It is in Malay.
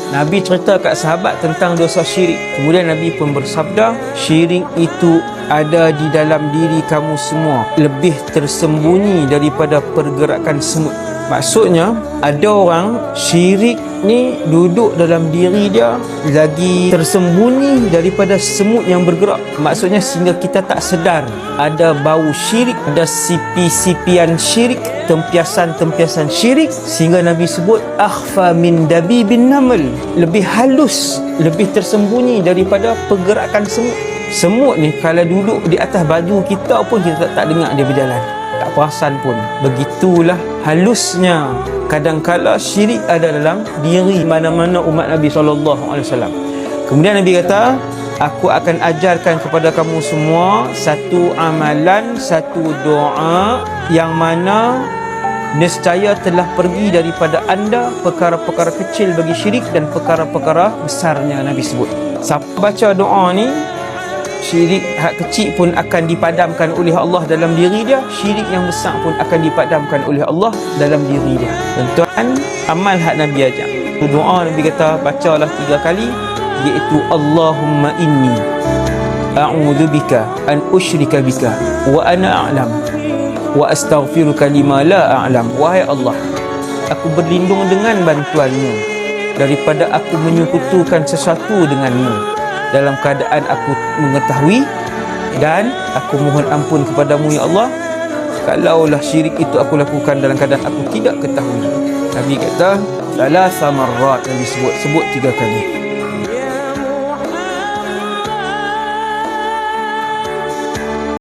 Nabi cerita kat sahabat tentang dosa syirik. Kemudian Nabi pun bersabda, syirik itu ada di dalam diri kamu semua, lebih tersembunyi daripada pergerakan semut. Maksudnya, ada orang syirik ni duduk dalam diri dia lagi tersembunyi daripada semut yang bergerak. Maksudnya sehingga kita tak sedar ada bau syirik, ada sipi-sipian syirik, tempiasan-tempiasan syirik, sehingga Nabi sebut akhfa min dabibin naml, lebih halus, lebih tersembunyi daripada pergerakan semut. Semut ni kalau duduk di atas baju kita pun kita tak dengar dia berjalan, tak perasan pun. Begitulah halusnya kadangkala syirik ada dalam diri mana-mana umat Nabi SAW. Kemudian Nabi kata, aku akan ajarkan kepada kamu semua satu amalan, satu doa yang mana nescaya telah pergi daripada anda perkara-perkara kecil bagi syirik dan perkara-perkara besarnya. Nabi sebut, siapa baca doa ni, syirik hak kecil pun akan dipadamkan oleh Allah dalam diri dia, syirik yang besar pun akan dipadamkan oleh Allah dalam diri dia. Tuan, amal hak Nabi ajar. Doa Nabi kata bacalah 3 kali, iaitu Allahumma inni a'udzubika an usyrika bika wa ana a'lam wa astaghfiruka lima la a'lam. Wahai Allah, aku berlindung dengan bantuanmu daripada aku menyekutukan sesuatu denganmu dalam keadaan aku mengetahui, dan aku mohon ampun kepadamu ya Allah kalaulah syirik itu aku lakukan dalam keadaan aku tidak ketahui. Nabi kata salasa marrat, Nabi sebut 3 kali.